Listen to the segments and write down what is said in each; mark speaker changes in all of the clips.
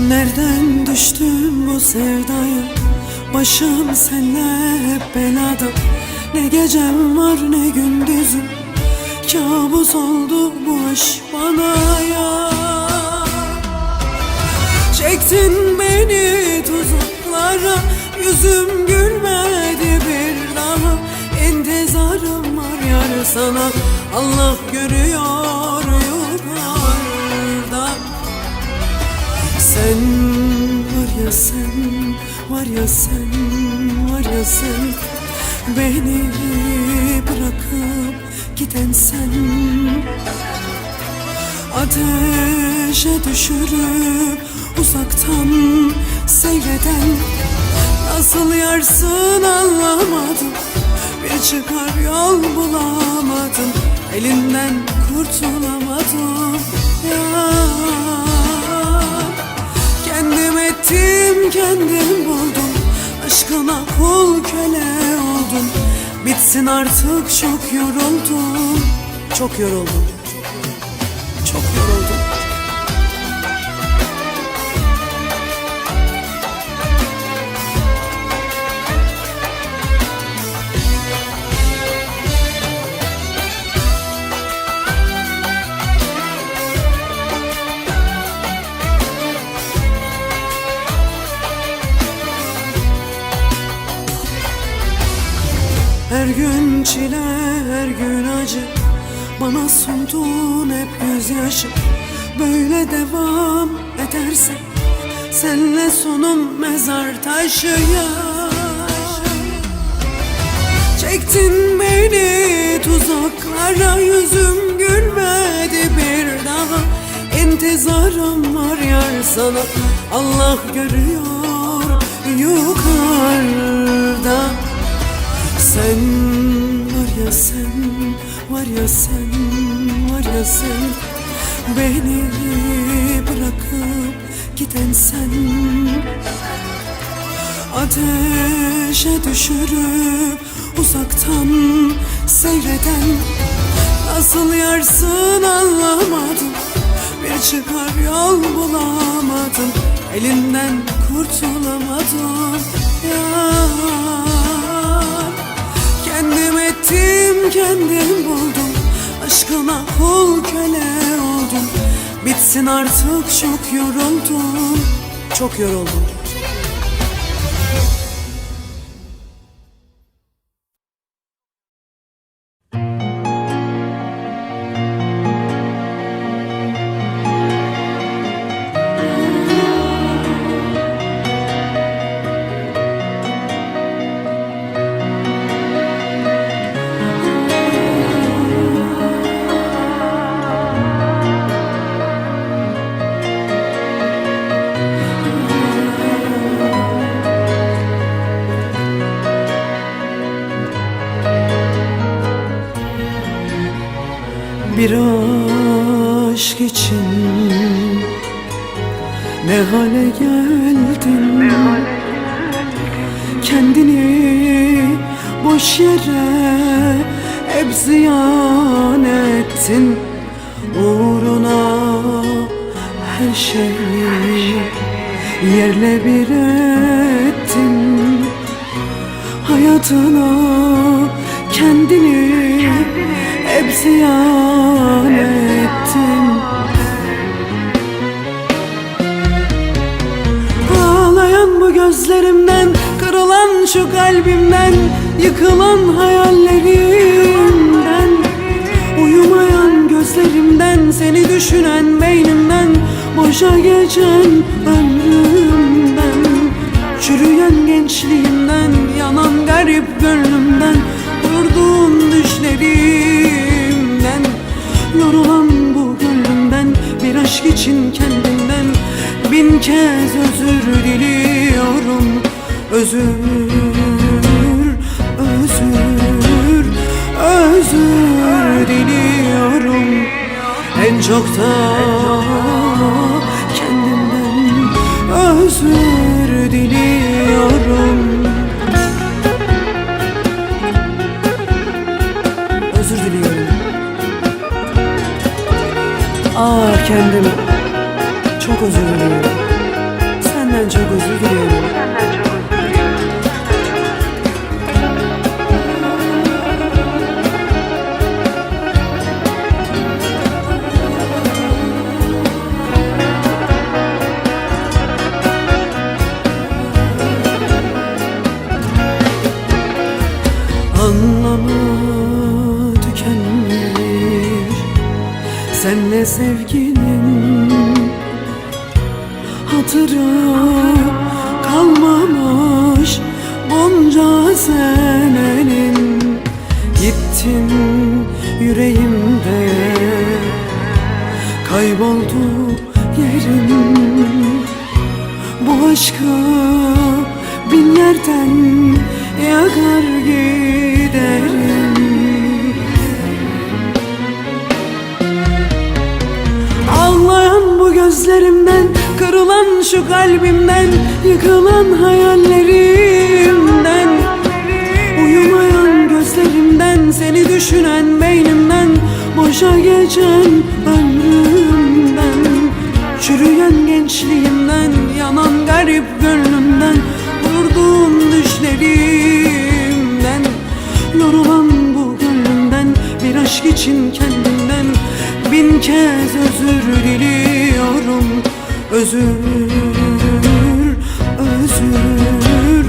Speaker 1: Nereden düştüm bu sevdaya? Başım senle hep belada. Ne gecem var ne gündüzüm, kabus oldu bu aşk bana ya. Çektin beni tuzaklara, yüzüm gülmedi bir daha. İntizarım var yar sana, Allah görüyor yukarıda. Sen var ya sen, var ya sen, var ya sen, beni bırakıp giden sen. Ateşe düşürüp uzaktan seyreden, nasıl yarsın anlamadım, bir çıkar yol bulamadım, elinden kurtulamadım ya. Kendim ettim kendim buldum, aşkına kul köle oldum. Bitsin artık, çok yoruldum, çok yoruldum, çok yoruldum. Her gün çile, her gün acı, bana sundun hep gözyaşı. Böyle devam ederse senle sonum mezar taşı ya. Çektin beni tuzaklara, yüzüm gülmedi bir daha. İntizarım var yar sana, Allah görüyor yukarıda. Sen var ya sen, var ya sen, var ya sen, beni bırakıp giden sen. Ateşe düşürüp uzaktan seyreden, nasıl yarsın anlamadım, bir çıkar yol bulamadım, elinden kurtulamadım ya. Kendim ettim kendim buldum, aşkına kul köle oldum. Bitsin artık, çok yoruldum, çok yoruldum. Bir aşk için ne hale geldin, kendini boş yere hep ziyan ettin. Uğruna her şeyi yerle bir ettin. Hayatına kendini hep ziyan ettin. Ağlayan bu gözlerimden, kırılan şu kalbimden, yıkılan hayallerimden, uyumayan gözlerimden, seni düşünen beynimden, boşa geçen ömrümden, çürüyen gençliğimden, yanan garip gönlümden, durduğum düşlerimden, yorulan bu gönlümden, bir aşk için kendimden bin kez özür diliyorum. Özür, özür, özür diliyorum. En çok da kendimden özür diliyorum. Özür diliyorum. Kendim çok özür diliyorum. de sevginin hatırı kalmamış bunca senenin. Gittin yüreğimde, kayboldu yerin. Bu aşkı bin yerden yakar giderim. Ağlayan bu gözlerimden, kırılan şu kalbimden, yıkılan hayallerimden, uyumayan gözlerimden, seni düşünen beynimden, boşa geçen ömrümden, çürüyen gençliğimden, yanan garip gönlümden, vurduğum düşlerimden, yorulan bu gönlümden, bir aşk için kendimden bin kez özür diliyorum. Özür, özür,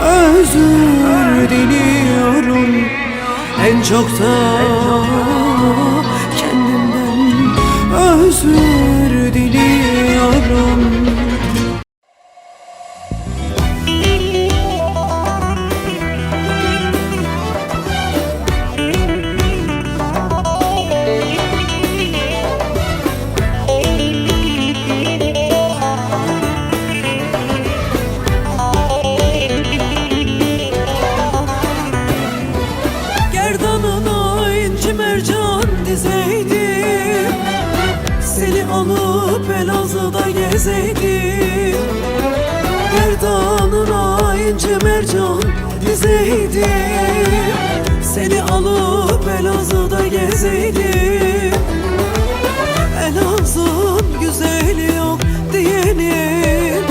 Speaker 1: özür diliyorum. En çok da kendimden özür diliyorum. Gerdanına inci mercan dizeydim, seni alıp Elazığ'da gezeydim. Gerdanına inci mercan dizeydim, seni alıp Elazığ'da gezeydim. Elazığ'ın güzeli yok diyenin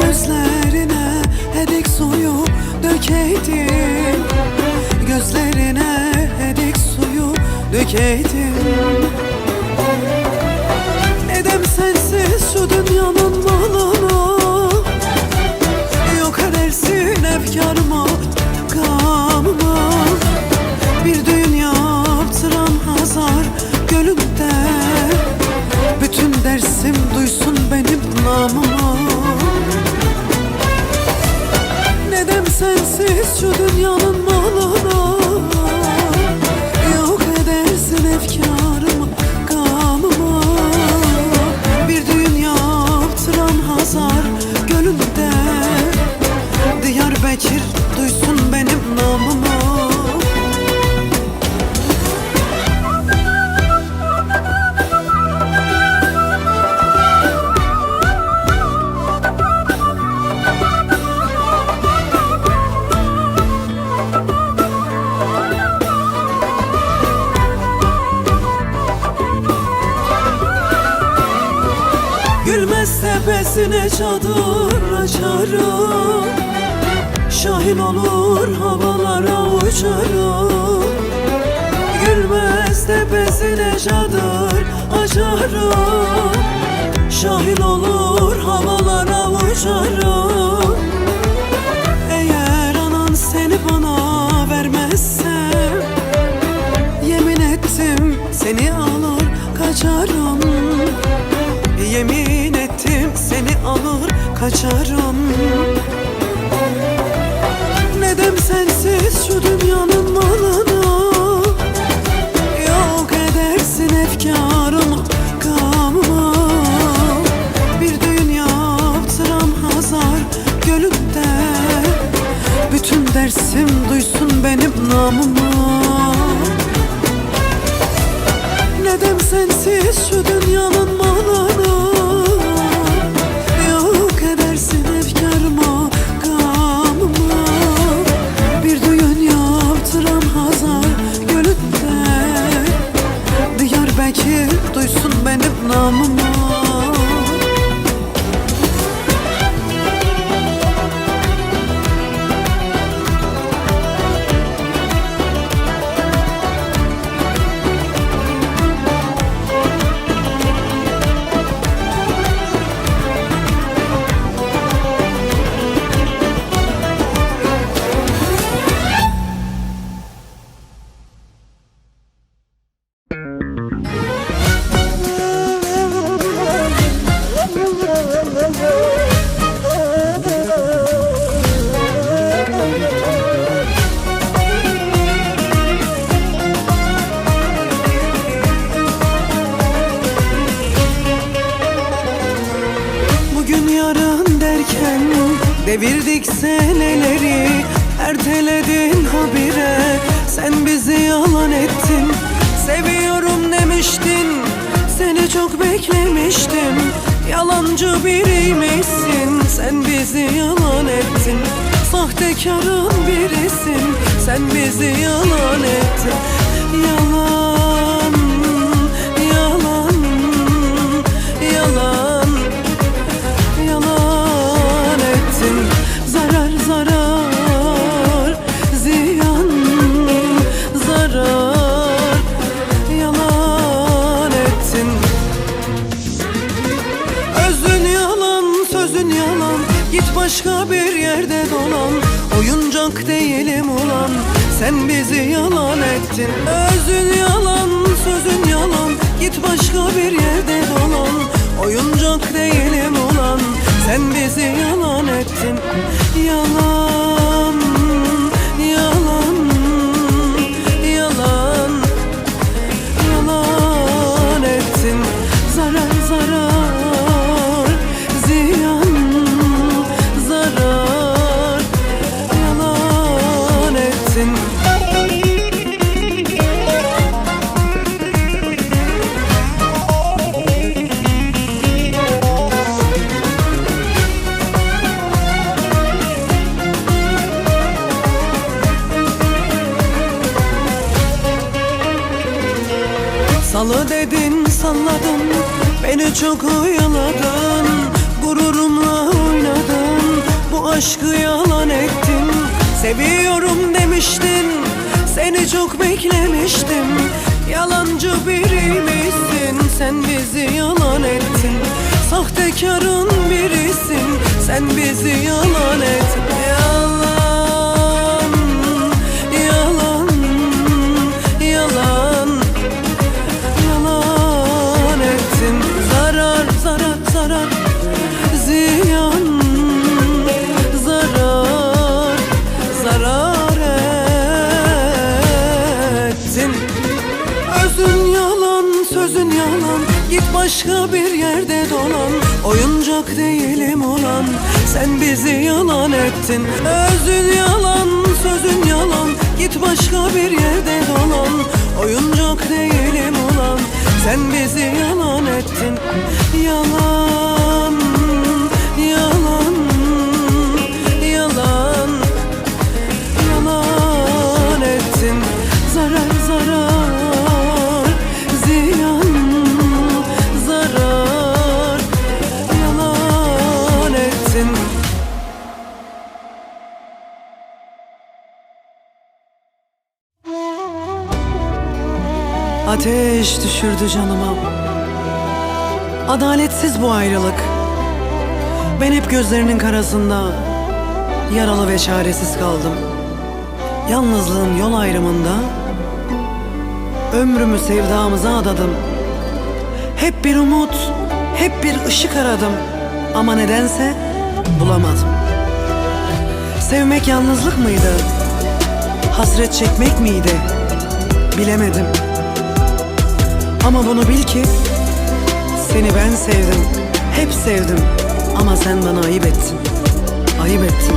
Speaker 1: gözlerine hedik suyu dökeydim. Gözlerine hedik suyu dökeydim. Edem sensiz şu dünyanın malına, yok edersin efkarıma, gamıma. Bir düğün yaptıram Hazar gölünde, bütün dersim duysun benim namıma. Nedem sensiz şu dünyanın malına, yok edersin efkarıma, gamıma. Bir düğün yaptıram Hazar gölünde, Diyarbakır duysun benim namıma. Gülmez tepesine çadır açarım, şahin olur havalara uçarım. Gülmez tepesine çadır açarım, şahin olur havalara uçarım. Eğer anan seni bana vermezse, yemin ettim seni alır kaçarım. Yemin ettim seni alır kaçarım. Nedem sensiz şu dünyanın malına, yok edersin efkarıma, gamıma. Bir düğün yaptıram Hazar gölünde, bütün dersim duysun benim namıma. Nedem sensiz şu dünyanın malına, yok edersin efkarıma, gamıma. Bir düğün yaptıram Hazar gölünde, Diyarbakır duysun benim namıma. Devirdik seneleri, erteledin habire. Sen bizi yalan ettin, seviyorum demiştin. Seni çok beklemiştim, yalancı biriymişsin. Sen bizi yalan ettin, sahtekarın birisin. Sen bizi yalan ettin. Yalan, yalan, yalan, yalan ettin. Zarar, zarar, ziyan, zarar, yalan ettin. Özün yalan, sözün yalan, git başka bir yerde dolan. Oyuncak değilim ulan, sen bizi yalan ettin. Özün yalan, sözün yalan, git başka bir yerde dolan. Oyuncak değilim ulan, sen bizi yalan ettin. Yalan, yalan, yalan, yalan ettin. Zarar, zarar, ziyan, zarar, yalan ettin. Salı dedin, salladın, beni çok oyaladın. Gururumla oynadın, bu aşkı yalan ettin. Seviyorum demiştin, seni çok beklemiştim. Yalancı biriymişsin, sen bizi yalan ettin. Sahtekarın birisin, sen bizi yalan ettin. Yalan, yalan, yalan, yalan ettin. Zarar, zarar, zarar, ziyan, zarar, zarar ettin. Özün yalan, sözün yalan, git başka bir yerde dolan. Oyuncak değilim ulan, sen bizi yalan ettin. Özün yalan, sözün yalan, git başka bir yerde dolan. Oyuncak değilim ulan, sen bizi yalan ettin. Yalan, yalan, yalan, yalan ettin. Zarar, zarar, ziyan, zarar, yalan ettin. Ateş düşürdü canıma. Adaletsiz bu ayrılık. Ben hep gözlerinin karasında yaralı ve çaresiz kaldım. Yalnızlığın yol ayrımında ömrümü sevdamıza adadım. Hep bir umut, hep bir ışık aradım. Ama nedense bulamadım. Sevmek yalnızlık mıydı? Hasret çekmek miydi? Bilemedim. Ama bunu bil ki seni ben sevdim, hep sevdim. Ama sen bana ayıp ettin, ayıp ettin.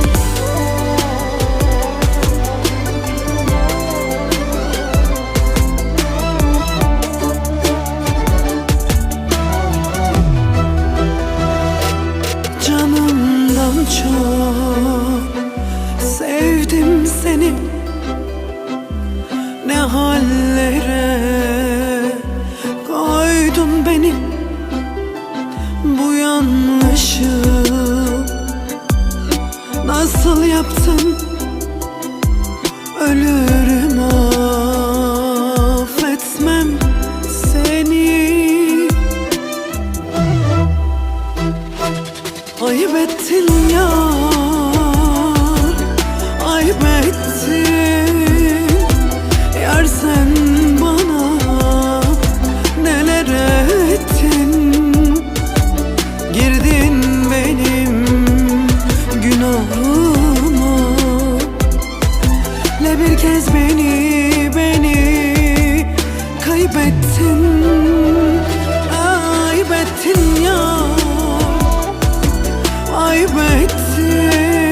Speaker 1: Canımdan çok sevdim seni. Ne hallere koydun beni. Bu yanlışı nasıl yaptın? Ölürüm affetmem seni. Ayıp ettin yar, ayıp ettin. Yar sen bana neler ettin. Girdin benim günahıma. Ne bir kez beni kaybettin. Ayıp ettin ya, ayıp ettin.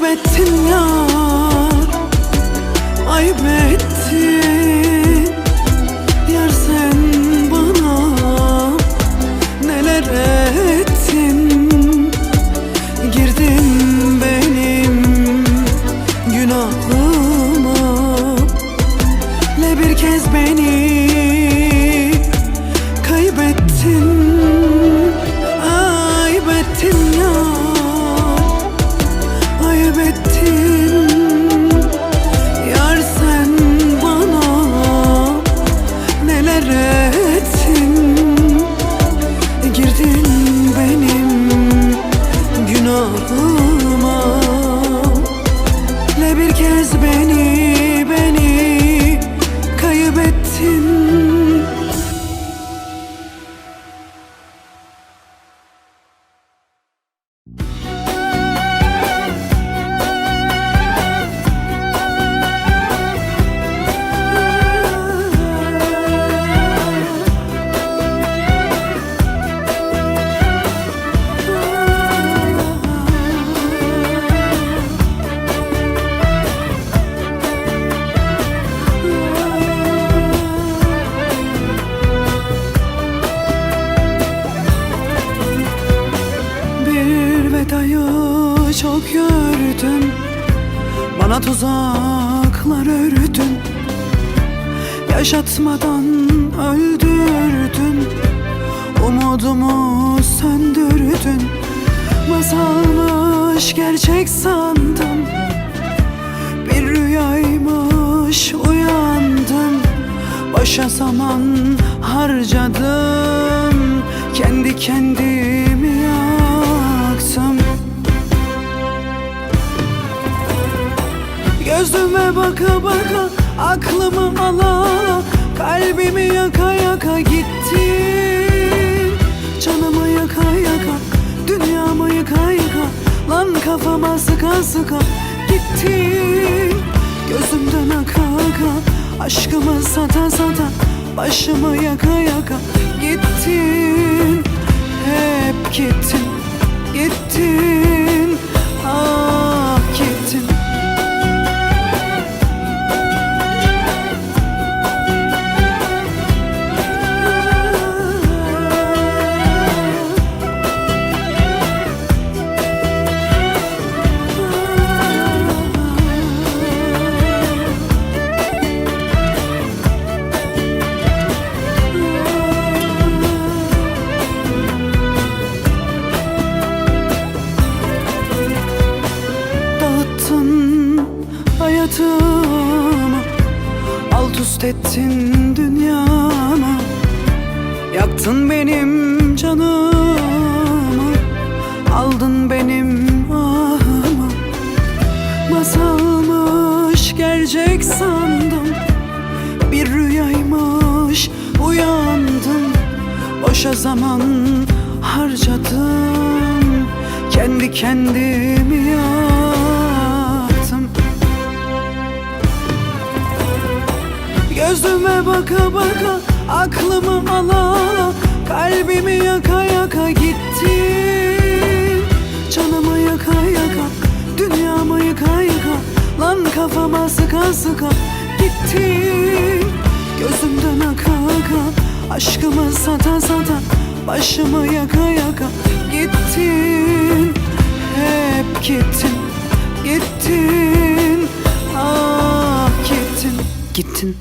Speaker 1: Kaybettin yar, ayıp ettin. Yar sen bana neler ettin. Girdin benim günahıma, ne bir kez beni kaybettin. Ayıp ettin yar, ayıp ettin. Yar sen bana neler ettin. Girdin benim günahıma, ne bir kez beni kaybettin. Vedayı çok gördün, bana tuzaklar ördün. Yaşatmadan öldürdün, umudumu söndürdün. Masalmış gerçek sandım, bir rüyaymış uyandım. Boşa zaman harcadım, kendi kendimi yaktım. Gözüme baka baka, aklımı ala, kalbimi yaka yaka gittin. Canımı yaka yaka, dünyamı yıka yıka, lan kafama sıka sıka gittin. Gözümden aka aka, aşkımı sata sata, başımı yaka yaka gittin. Hep gittin, gittin, ah gittin. Hayatımı alt üst ettin, dünyamı yaktın, benim canımı aldın, benim ahımı. Masalmış gerçek sandım, bir rüyaymış uyandım. Boşa zaman harcadım, kendi kendimi yaktım. Gözüme baka baka, aklımı ala, kalbimi yaka yaka gittin. Canımı yaka yaka, dünyamı yıka yıka, lan kafama sıka sıka gittin. Gözümden aka aka, aşkımı sata sata, başımı yaka yaka gittin. Hep gittin, gittin, ah gittin, gittin.